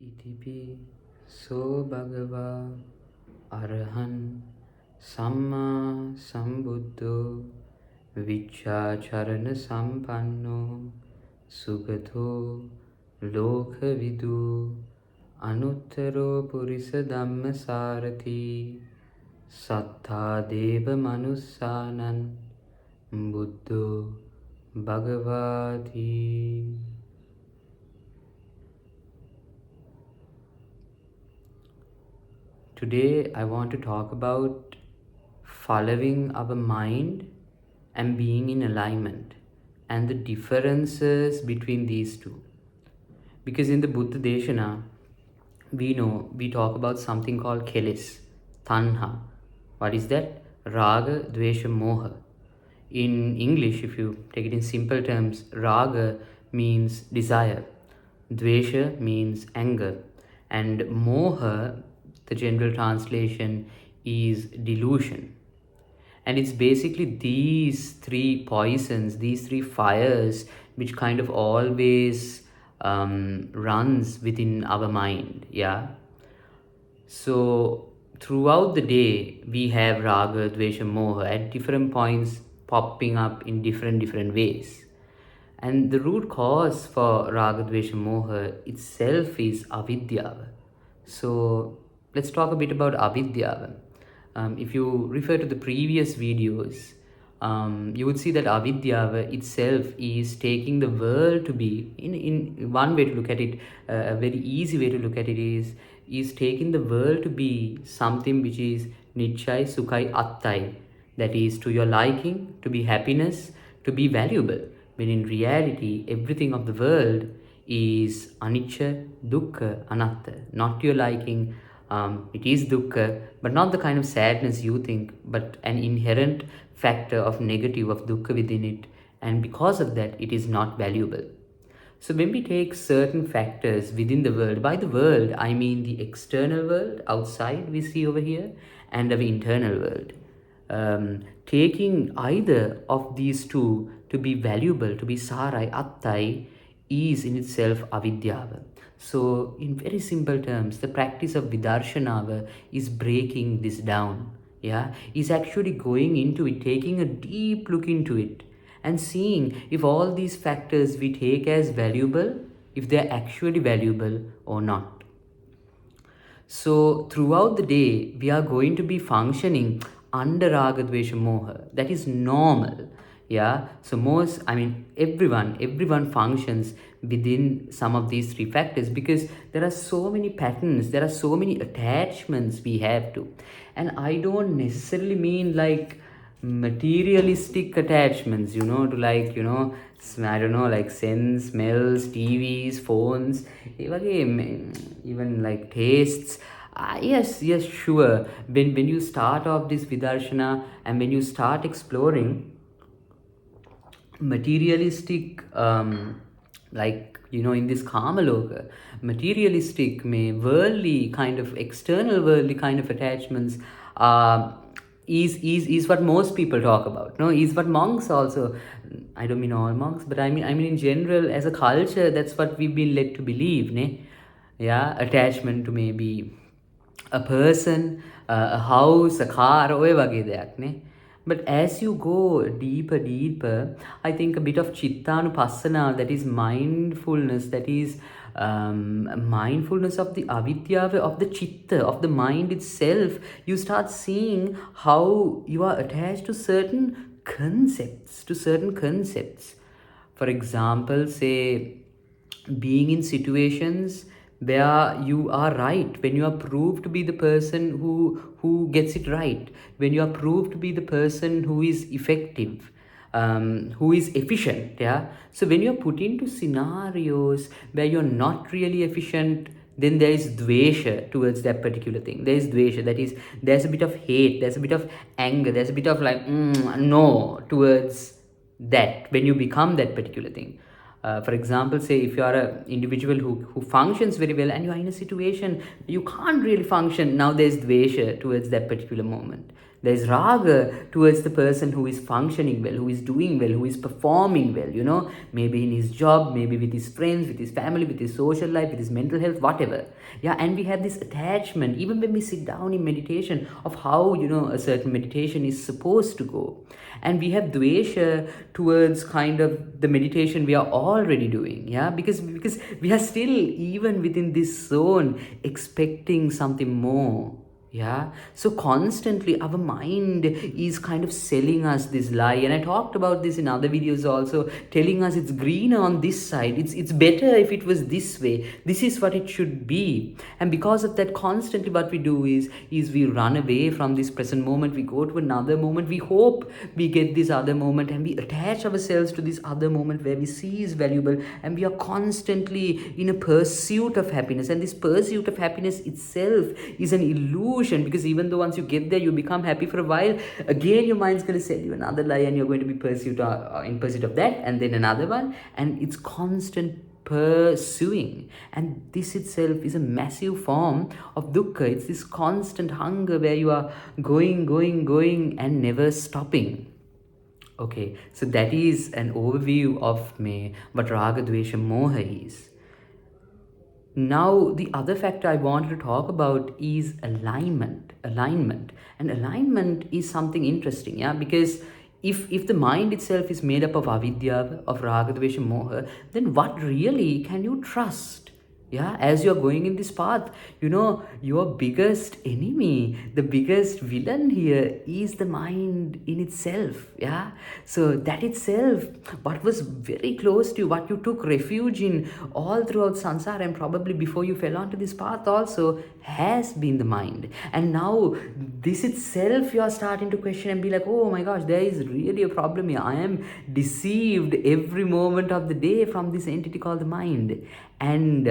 Itipi so bhagava arahan samma sambuddho vichacharana sampanno sugato lokhavidu anuttaro purisa dhamma sarathi sattha deva manussanan buddho bhagavati. Today, I want to talk about following our mind and being in alignment and the differences between these two. Because in the Buddha Deshana, we talk about something called kelis, tanha. What is that? Raga, dvesha, moha. In English, if you take it in simple terms, raga means desire, dvesha means anger, and moha, the general translation, is delusion. And it's basically these three poisons, these three fires, which kind of always runs within our mind. Yeah. So throughout the day, we have raga, dvesha, moha at different points popping up in different ways. And the root cause for raga, dvesha, moha itself is avidya. So let's talk a bit about avidya. If you refer to the previous videos, you would see that avidya itself is taking the world to be, in one way to look at it, a very easy way to look at it is taking the world to be something which is nichai, sukhai, attai, that is to your liking, to be happiness, to be valuable, when in reality everything of the world is anicca, dukkha, anatta, not to your liking. It is dukkha, but not the kind of sadness you think, but an inherent factor of negative, of dukkha within it, and because of that, it is not valuable. So when we take certain factors within the world, by the world, I mean the external world, outside we see over here, and our internal world. Taking either of these two to be valuable, to be sarai, attai, is in itself avidya. So in very simple terms, the practice of vidarshana is breaking this down. Yeah, is actually going into it, taking a deep look into it, and seeing if all these factors we take as valuable, if they're actually valuable or not. So throughout the day, we are going to be functioning under raga, dvesha, moha. That is normal. Yeah. So everyone functions within some of these three factors, because there are so many patterns, there are so many attachments we have to. And I don't necessarily mean like materialistic attachments, to like, I don't know, like scents, smells, TVs, phones, even like tastes. Yes, sure. When you start off this vidarshana and when you start exploring materialistic, like, in this kamaloka, materialistic, worldly kind of, external worldly kind of attachments, is what most people talk about. No, is what monks also. I don't mean all monks, but I mean in general, as a culture, that's what we've been led to believe, ne? Yeah, attachment to maybe a person, a house, a car, ඔය වගේ දෙයක් නේ. But as you go deeper, I think a bit of chittanupassana, that is mindfulness, that is mindfulness of the avidya, of the chitta, of the mind itself, you start seeing how you are attached to certain concepts, For example, say, being in situations where you are right, when you are proved to be the person who gets it right, when you are proved to be the person who is effective, who is efficient. Yeah. So when you're put into scenarios where you're not really efficient, then there is dvesha towards that particular thing. There is dvesha, that is, there's a bit of hate, there's a bit of anger, there's a bit of like no towards that when you become that particular thing. For example, say if you are an individual who functions very well and you are in a situation you can't really function, now there's dvesha towards that particular moment. There's raga towards the person who is functioning well, who is doing well, who is performing well, maybe in his job, maybe with his friends, with his family, with his social life, with his mental health, whatever. Yeah, and we have this attachment, even when we sit down in meditation, of how, a certain meditation is supposed to go. And we have dvesha towards kind of the meditation we are already doing, yeah, because we are still, even within this zone, expecting something more. Yeah, so constantly our mind is kind of selling us this lie, and I talked about this in other videos also, telling us it's greener on this side, it's better if it was this way, this is what it should be. And because of that, constantly what we do is we run away from this present moment, we go to another moment, we hope we get this other moment, and we attach ourselves to this other moment where we see is valuable, and we are constantly in a pursuit of happiness. And this pursuit of happiness itself is an illusion, because even though once you get there, you become happy for a while, again your mind's going to sell you another lie, and you're going to be in pursuit of that, and then another one, and it's constant pursuing. And this itself is a massive form of dukkha. It's this constant hunger where you are going and never stopping. Okay, so that is an overview of what raga dvesha moha is. Now, the other factor I wanted to talk about is alignment. And alignment is something interesting, yeah, because if the mind itself is made up of avidya, of raga, dvesha, moha, then what really can you trust? Yeah, as you're going in this path, your biggest enemy, the biggest villain here is the mind in itself. Yeah, so that itself, what was very close to you, what you took refuge in all throughout samsara, and probably before you fell onto this path also, has been the mind. And now this itself, you are starting to question and be like, oh my gosh, there is really a problem here. I am deceived every moment of the day from this entity called the mind. And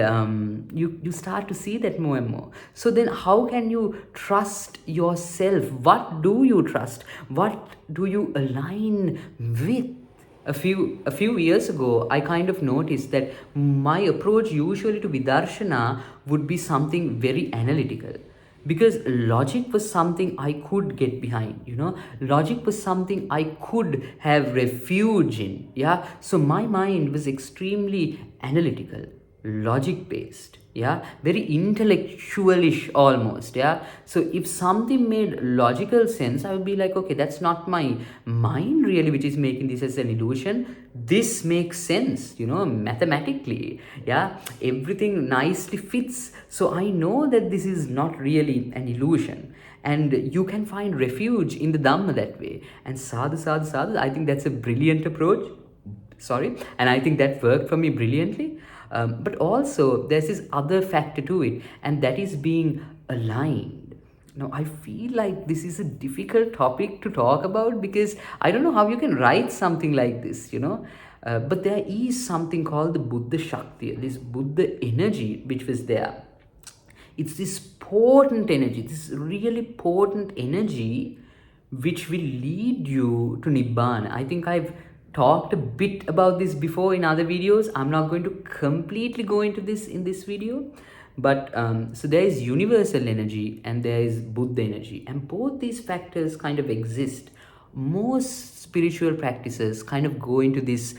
you start to see that more and more. So then how can you trust yourself? What do you trust? What do you align with? A few years ago, I kind of noticed that my approach usually to vidarshana would be something very analytical, because logic was something I could get behind. Logic was something I could have refuge in. Yeah, so my mind was extremely analytical, logic based, yeah, very intellectualish almost. Yeah, so if something made logical sense, I would be like, okay, that's not my mind really which is making this as an illusion, this makes sense, mathematically. Yeah, everything nicely fits, so I know that this is not really an illusion. And you can find refuge in the dhamma that way. And sadhu, I think that's a brilliant approach. And I think that worked for me brilliantly. But also there's this other factor to it, and that is being aligned. Now, I feel like this is a difficult topic to talk about, because I don't know how you can write something like this. But there is something called the Buddha Shakti, this Buddha energy which was there. It's this potent energy, this really potent energy which will lead you to Nibbana. I think I've talked a bit about this before in other videos. I'm not going to completely go into this in this video. But so there is universal energy and there is Buddha energy. And both these factors kind of exist. Most spiritual practices kind of go into this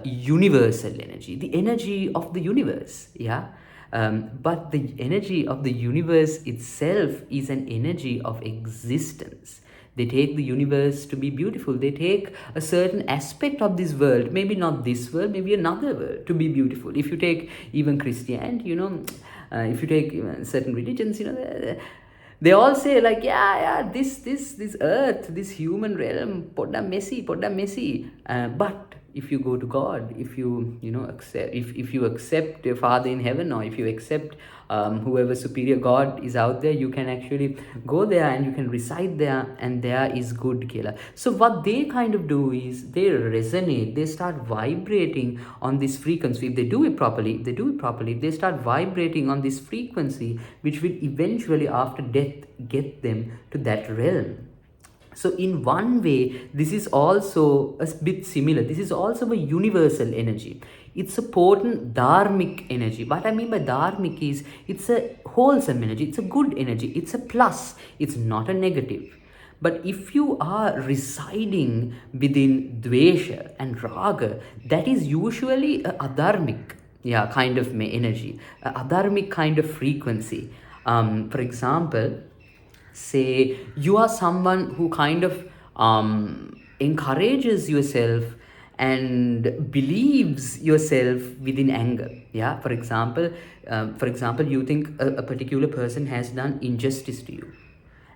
universal energy, the energy of the universe. Yeah. But the energy of the universe itself is an energy of existence. They take the universe to be beautiful. They take a certain aspect of this world, maybe not this world, maybe another world, to be beautiful. If you take even Christianity, if you take certain religions, they all say like, this earth, this human realm, podda messy. But if you go to God, if you accept, if you accept your Father in heaven, or if you accept whoever superior God is out there, you can actually go there and you can reside there, and there is good Kela. So what they kind of do is they resonate, they start vibrating on this frequency. If they do it properly, they start vibrating on this frequency, which will eventually after death get them to that realm. So in one way, this is also a bit similar. This is also a universal energy. It's a potent dharmic energy. What I mean by dharmic is it's a wholesome energy. It's a good energy. It's a plus. It's not a negative. But if you are residing within dvesha and raga, that is usually a adharmic, yeah, kind of energy, a adharmic kind of frequency. For example, say you are someone who kind of encourages yourself and believes yourself within anger. Yeah, for example, you think a particular person has done injustice to you,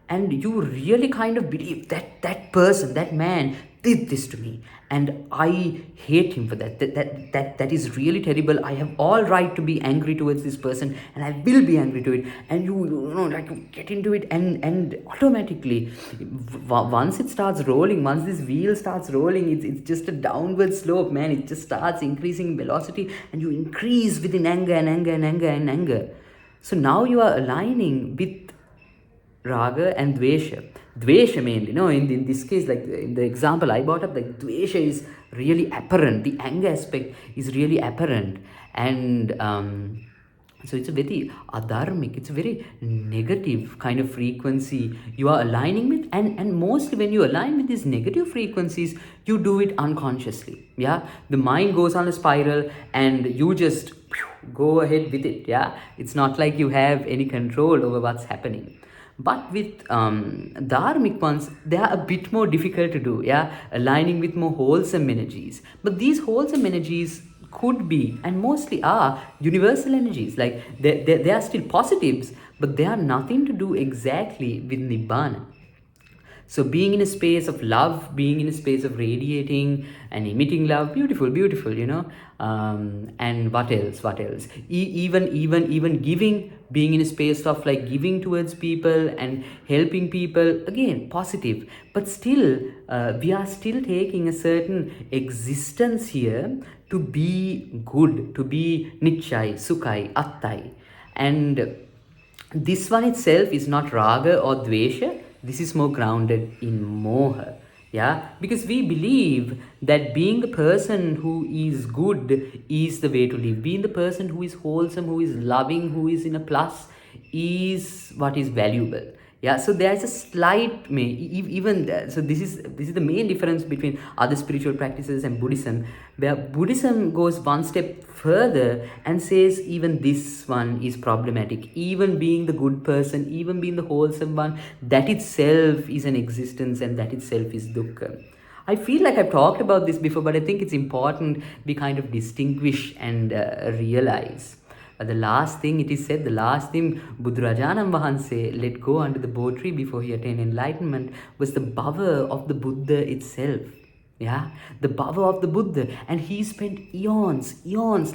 and you really kind of believe that that person, that man did this to me, and I hate him for that. That is really terrible. I have all right to be angry towards this person, and I will be angry to it. And you know, like, you get into it, and automatically, once it starts rolling, once this wheel starts rolling, it's just a downward slope, man. It just starts increasing velocity, and you increase within anger and anger and anger and anger. So now you are aligning with raga and dvesha. Dvesha mainly, no, in this case, like in the example I brought up, like dvesha is really apparent. The anger aspect is really apparent. And so it's a very adharmic, it's a very negative kind of frequency you are aligning with. And mostly when you align with these negative frequencies, you do it unconsciously. Yeah, the mind goes on a spiral and you just go ahead with it. Yeah, it's not like you have any control over what's happening. But with dharmic ones, they are a bit more difficult to do. Yeah, aligning with more wholesome energies. But these wholesome energies could be, and mostly are, universal energies. Like they are still positives, but they are nothing to do exactly with nibbana. So being in a space of love, being in a space of radiating and emitting love, beautiful, beautiful, you know. And what else? What else? Even giving, being in a space of like giving towards people and helping people, again positive. But still, we are still taking a certain existence here to be good, to be nichai, sukhai, attai, and this one itself is not raga or dvesha. This is more grounded in moha. Yeah, because we believe that being the person who is good is the way to live. Being the person who is wholesome, who is loving, who is in a plus, is what is valuable. Yeah, so there's a slight even so this is the main difference between other spiritual practices and Buddhism, where Buddhism goes one step further and says even this one is problematic. Even being the good person, even being the wholesome one, that itself is an existence, and that itself is dukkha. I feel like I've talked about this before, but I think it's important we kind of distinguish and realize. The last thing it is said, the last thing Buddharajanam Vahanse let go under the bo tree before he attained enlightenment was the bhava of the Buddha itself. Yeah, the bhava of the Buddha. And he spent eons,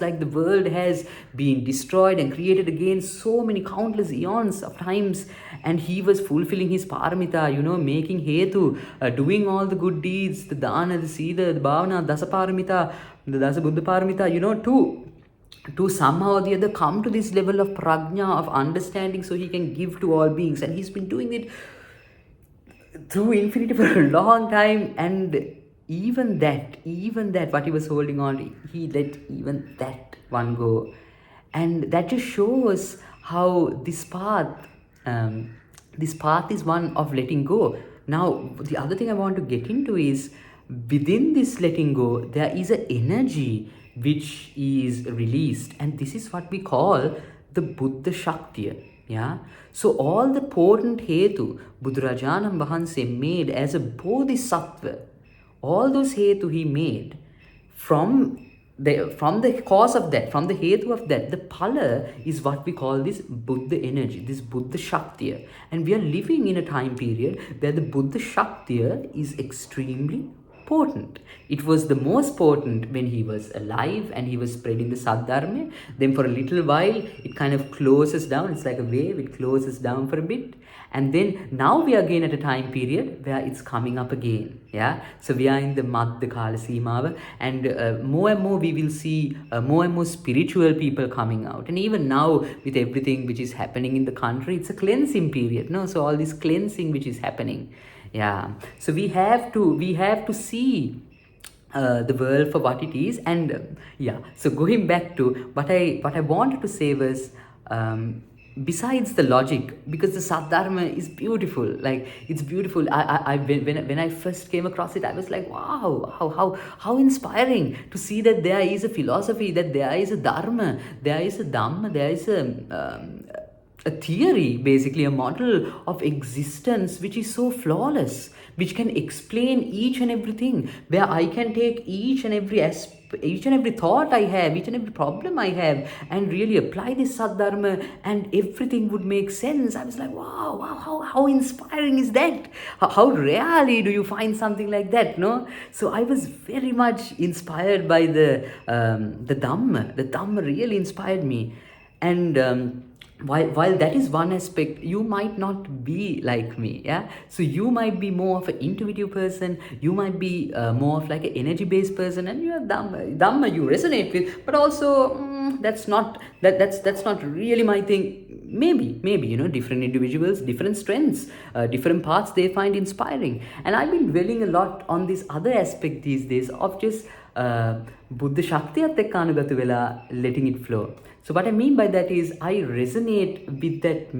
like the world has been destroyed and created again so many countless eons of times. And he was fulfilling his paramita, you know, making hetu, doing all the good deeds, the dana, the sila, the bhavana, dasa paramita, the dasa buddha paramita, you know, to somehow or the other come to this level of prajna, of understanding, so he can give to all beings. And he's been doing it through infinity for a long time. And even that what he was holding on, he let even that one go. And that just shows how this path is one of letting go. Now the other thing I want to get into is, within this letting go, there is an energy which is released, and this is what we call the Buddha Shakti. Yeah, so all the potent hetu Buddharajanam Vahanse made as a bodhisattva, all those hetu he made, from the cause of that, from the hetu of that, the phala is what we call this Buddha energy, this Buddha Shakti. And we are living in a time period where the Buddha Shakti is extremely potent. It was the most potent when he was alive and he was spreading the Saddharma. Then for a little while, it kind of closes down. It's like a wave, it closes down for a bit. And then now we are again at a time period where it's coming up again. Yeah, so we are in the Madhya Kala Seemawa, and more and more we will see more and more spiritual people coming out. And even now, with everything which is happening in the country, it's a cleansing period. No, so all this cleansing which is happening. Yeah, so we have to see the world for what it is. And yeah, so going back to what I wanted to say was, besides the logic, because the Sadharma is beautiful. Like, it's beautiful. When I first came across it, I was like, wow, how inspiring to see that there is a philosophy, that there is a Dharma, there is a Dhamma, there is a theory, basically a model of existence which is so flawless, which can explain each and everything, where I can take each and every thought I have, each and every problem I have, and really apply this Sadharma, and everything would make sense. I was like, wow, how inspiring is that? How rarely do you find something like that, no? So I was very much inspired by the Dhamma. The Dhamma really inspired me. And while that is one aspect, you might not be like me, yeah. So you might be more of an intuitive person, you might be more of like an energy based person, and you have dhamma you resonate with, but also that's not really my thing. Maybe different individuals, different strengths, different paths they find inspiring. And I've been dwelling a lot on this other aspect these days of just buddha shaktiyat ekka anugata vela letting it flow. So what I mean by that is, I resonate with that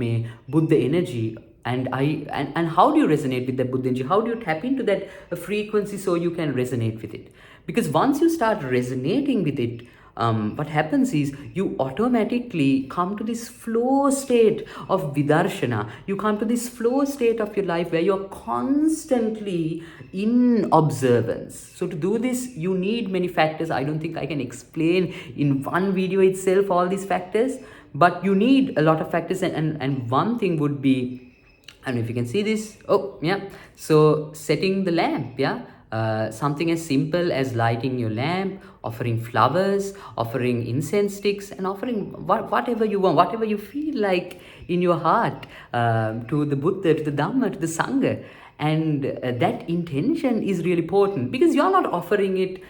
Buddha energy, and how do you resonate with that Buddha energy? How do you tap into that frequency so you can resonate with it? Because once you start resonating with it, what happens is you automatically come to this flow state of Vidarshana. You come to this flow state of your life where you're constantly in observance. So to do this, you need many factors. I don't think I can explain in one video itself all these factors, but you need a lot of factors, and one thing would be, I don't know if you can see this. Oh, yeah. So setting the lamp, yeah. Something as simple as lighting your lamp, offering flowers, offering incense sticks, and offering whatever you want, whatever you feel like in your heart, to the Buddha, to the Dhamma, to the Sangha. And that intention is really important, because you're not offering it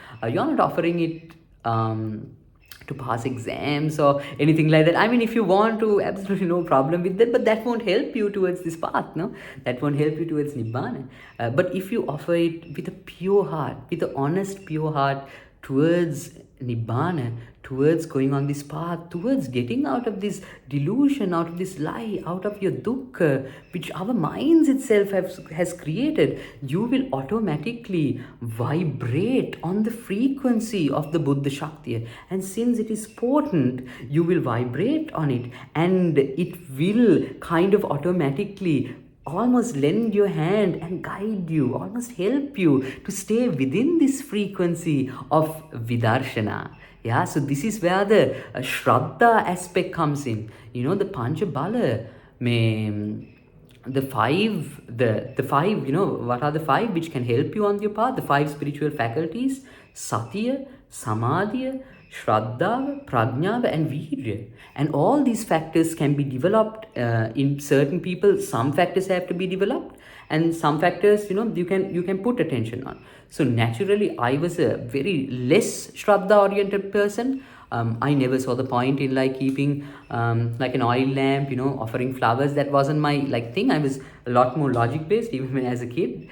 to pass exams or anything like that. I mean, if you want to, absolutely no problem with that, but that won't help you towards this path, no? That won't help you towards Nibbana. But if you offer it with a pure heart, with an honest, pure heart towards Nibbana, towards going on this path, towards getting out of this delusion, out of this lie, out of your dukkha, which our minds itself has created, you will automatically vibrate on the frequency of the Buddha Shakti. And since it is potent, you will vibrate on it, and it will kind of automatically almost lend your hand and guide you, almost help you to stay within this frequency of Vidarshana. Yeah, so this is where the Shraddha aspect comes in. The Pancha Bala, the five, what are the five which can help you on your path? The five spiritual faculties: Satya, Samadhi, Shraddha, Prajna, and Virya. And all these factors can be developed in certain people. Some factors have to be developed, and some factors, you can put attention on. So naturally, I was a very less Shraddha oriented person. I never saw the point in like keeping like an oil lamp, offering flowers. That wasn't my thing. I was a lot more logic based even when as a kid.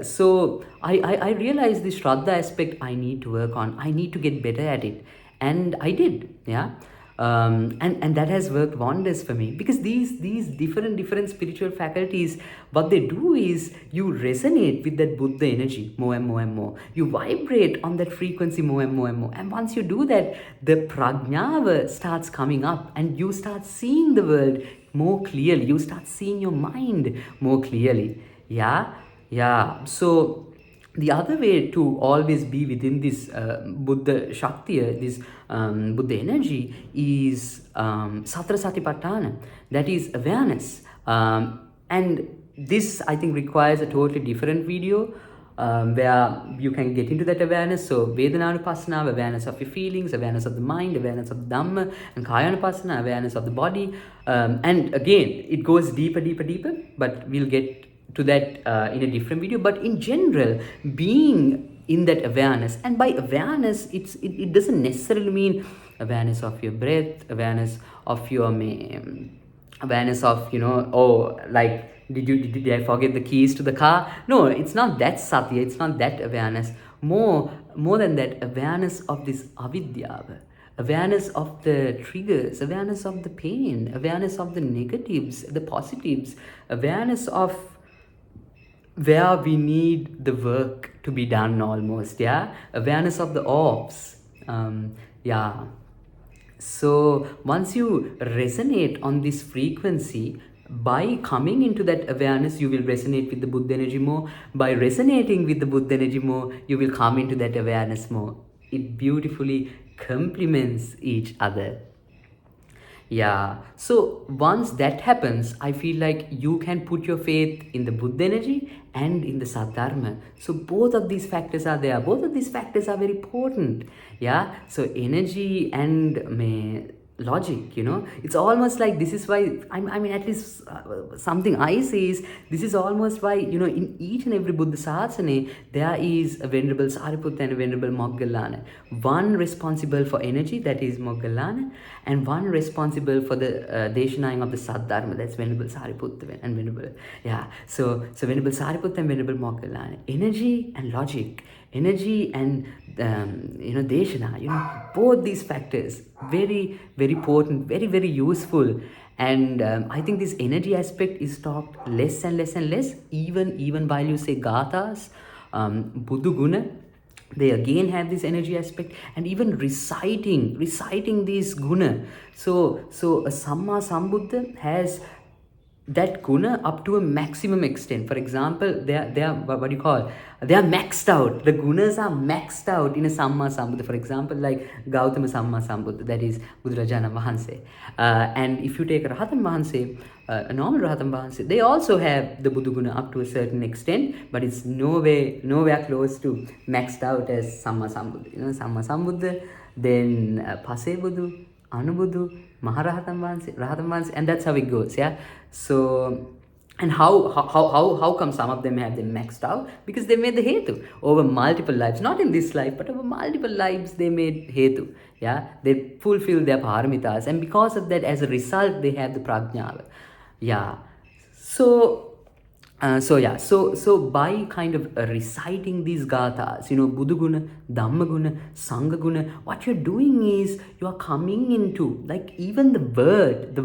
So I realized this Shraddha aspect I need to work on. I need to get better at it, and I did. Yeah. And that has worked wonders for me, because these different spiritual faculties, what they do is you resonate with that Buddha energy more and more and more. You vibrate on that frequency more and more and more. And once you do that, the prajna starts coming up, and you start seeing the world more clearly. You start seeing your mind more clearly. Yeah. So the other way to always be within this Buddha Shakti, this Buddha energy, is Satara Satipatthana, that is awareness. And this, I think, requires a totally different video where you can get into that awareness. So Vedananupassana, awareness of your feelings, awareness of the mind, awareness of the Dhamma, and Kayanupassana, awareness of the body. And again, it goes deeper, but we'll get to that in a different video. But in general, being in that awareness, and by awareness, it doesn't necessarily mean awareness of your breath, awareness of your awareness of did I forget the keys to the car? No, it's not that satya, it's not that awareness. More than that, awareness of this avidya, awareness of the triggers, awareness of the pain, awareness of the negatives, the positives, awareness of where we need the work to be done almost, yeah, awareness of the orbs, yeah. So once you resonate on this frequency, by coming into that awareness, you will resonate with the Buddha energy more. By resonating with the Buddha energy more, you will come into that awareness more. It beautifully complements each other. Yeah. So once that happens, I feel like you can put your faith in the Buddha energy and in the Sadharma. So both of these factors are there. Both of these factors are very important. Yeah. So energy and logic, it's almost like this is why I mean, at least something I see is this is almost why, in each and every Buddha Sasana, there is a Venerable Sariputta and a Venerable Moggallana. One responsible for energy, that is Moggallana, and one responsible for the Deshana of the Saddharma, that's Venerable Sariputta and Venerable, yeah. So Venerable Sariputta and Venerable Moggallana, energy and logic, energy and Deshana, both these factors, very, very potent, very, very useful. And I think this energy aspect is talked less and less and less, even while you say gathas, Buddhu Guna, they again have this energy aspect, and even reciting these guna. So a Samma Sambuddha has that guna up to a maximum extent. For example, they are what do you call, they are maxed out, the gunas are maxed out in a Samma Sambuddha. For example, like Gautama Samma Sambuddha, that is Buddhajana Vahanse. And if you take Rahatan Vahanse, a normal Rahatan Vahanse, they also have the Buddha guna up to a certain extent, but it's nowhere close to maxed out as Samma Sambuddha. Samma Sambuddha, then Pase Buddhu, Anubuddhu, Maharahatan Vahanse, Rahatan Vahanse, and that's how it goes, yeah. So, and how come some of them have them maxed out? Because they made the hetu over multiple lives, not in this life, but over multiple lives they made hetu, yeah. They fulfill their paramitas, and because of that, as a result, they have the prajna, yeah. So by kind of reciting these gathas, Buddha guna, Dhamma guna, Sangha guna, what you're doing is you are coming into, like, even the word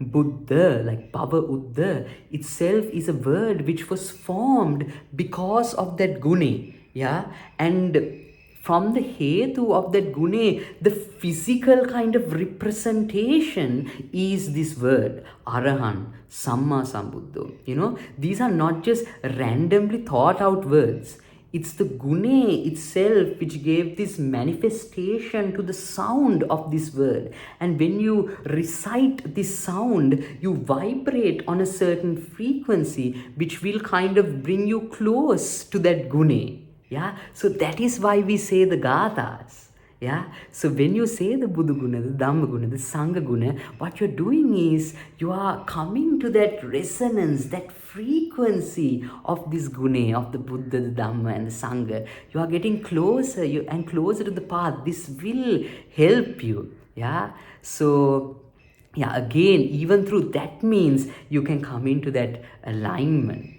Buddha, like Bhava Uddha itself is a word which was formed because of that gune, yeah. And from the hetu of that gune, the physical kind of representation is this word, Arahan, Samma Sambuddho. These are not just randomly thought out words. It's the gune itself which gave this manifestation to the sound of this word. And when you recite this sound, you vibrate on a certain frequency which will kind of bring you close to that gune. Yeah, so that is why we say the gathas. Yeah, so when you say the Buddha guna, the Dhamma guna, the Sangha guna, what you're doing is you are coming to that resonance, that frequency of this gune, of the Buddha, the Dhamma, and the Sangha. You are getting closer and closer to the path. This will help you. Yeah, so yeah, again, even through that means you can come into that alignment.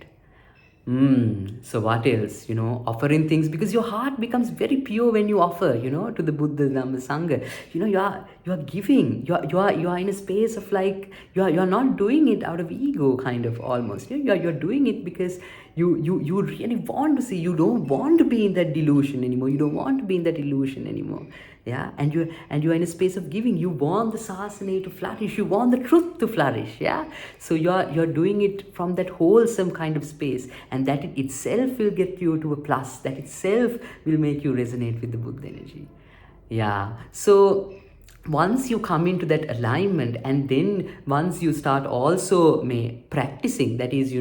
So what else? Offering things, because your heart becomes very pure when you offer, to the Buddha, Dhamma, Sangha. You are giving. You are in a space of, like, you are not doing it out of ego, kind of, almost. You're doing it because you really want to see. You don't want to be in that delusion anymore. You don't want to be in that illusion anymore. Yeah, and you're in a space of giving. You want the sasana to flourish. You want the truth to flourish. Yeah, so you're doing it from that wholesome kind of space, and that it itself will get you to a plus. That itself will make you resonate with the Buddha energy. Yeah, so once you come into that alignment, and then once you start also practicing, that is,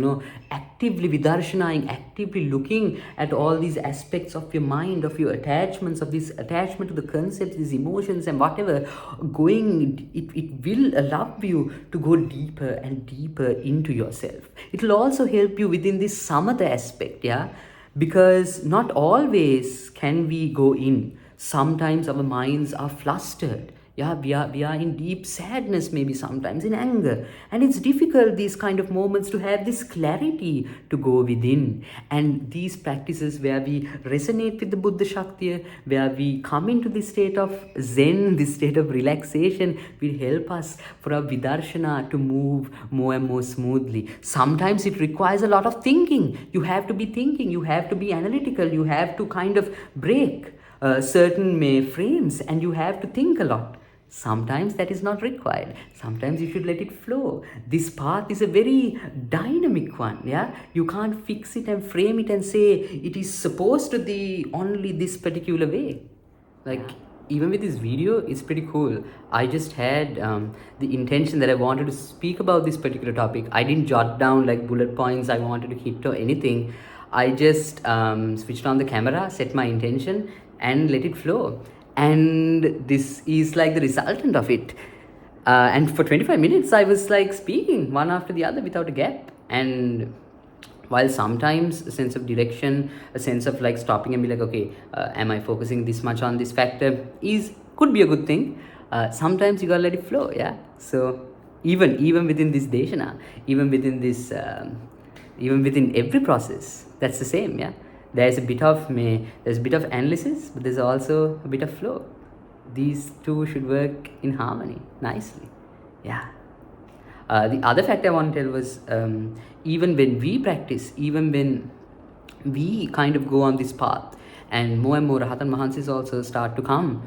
actively vidarshanaing, actively looking at all these aspects of your mind, of your attachments, of this attachment to the concepts, these emotions and whatever, it will allow you to go deeper and deeper into yourself. It will also help you within this samatha aspect, yeah, because not always can we go in. Sometimes our minds are flustered. Yeah, we are in deep sadness, maybe sometimes in anger, and it's difficult these kind of moments to have this clarity to go within. And these practices where we resonate with the Buddha Shakti, where we come into this state of zen, this state of relaxation, will help us for our vidarshana to move more and more smoothly. Sometimes it requires a lot of thinking. You have to be thinking, you have to be analytical, you have to kind of break certain frames, and you have to think a lot. Sometimes that is not required. Sometimes you should let it flow. This path is a very dynamic one. Yeah, you can't fix it and frame it and say it is supposed to be only this particular way. Like, even with this video, it's pretty cool. I just had the intention that I wanted to speak about this particular topic. I didn't jot down like bullet points I wanted to hit or anything. I just switched on the camera, set my intention, and let it flow. And this is like the resultant of it. And for 25 minutes, I was like speaking one after the other without a gap. And while sometimes a sense of direction, a sense of like stopping and be like, okay, am I focusing this much on this factor, is could be a good thing. Sometimes you gotta let it flow. Yeah. So even within this deshana, even within this even within every process, that's the same. Yeah, there's a bit of there's a bit of analysis, but there's also a bit of flow. These two should work in harmony nicely. Yeah. The other fact I want to tell was, even when we practice, even when we kind of go on this path, and more Rahatan Mahansis also start to come,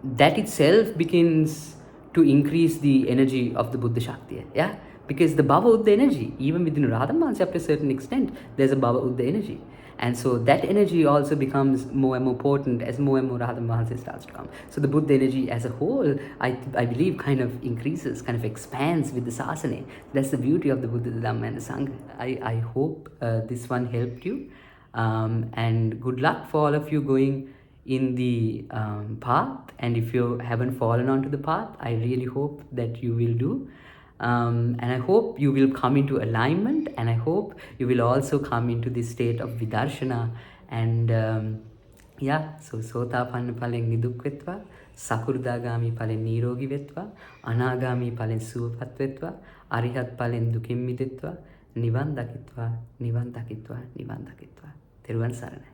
that itself begins to increase the energy of the Buddha Shakti. Yeah, because the Bhava Uddha energy, even within Rahatan Mahansi, up to a certain extent, there's a Bhava Uddha energy. And so that energy also becomes more and more potent as more and more Rahatan Mahansi starts to come. So the Buddha energy as a whole, I believe, kind of increases, kind of expands with the sasana. That's the beauty of the Buddha, the Dhamma, and the Sangha. I hope this one helped you. And good luck for all of you going in the path. And if you haven't fallen onto the path, I really hope that you will do. And I hope you will come into alignment, and I hope you will also come into this state of vidarshana. And yeah, so sotapanna palen niduk vetva, sakurdagami palen nirogi vetva, anagami palen suvapat vetva, arihat palen dukim midetva, nivan dakitva, nivan dakitva, nivan dakitva. Theruwansaranai.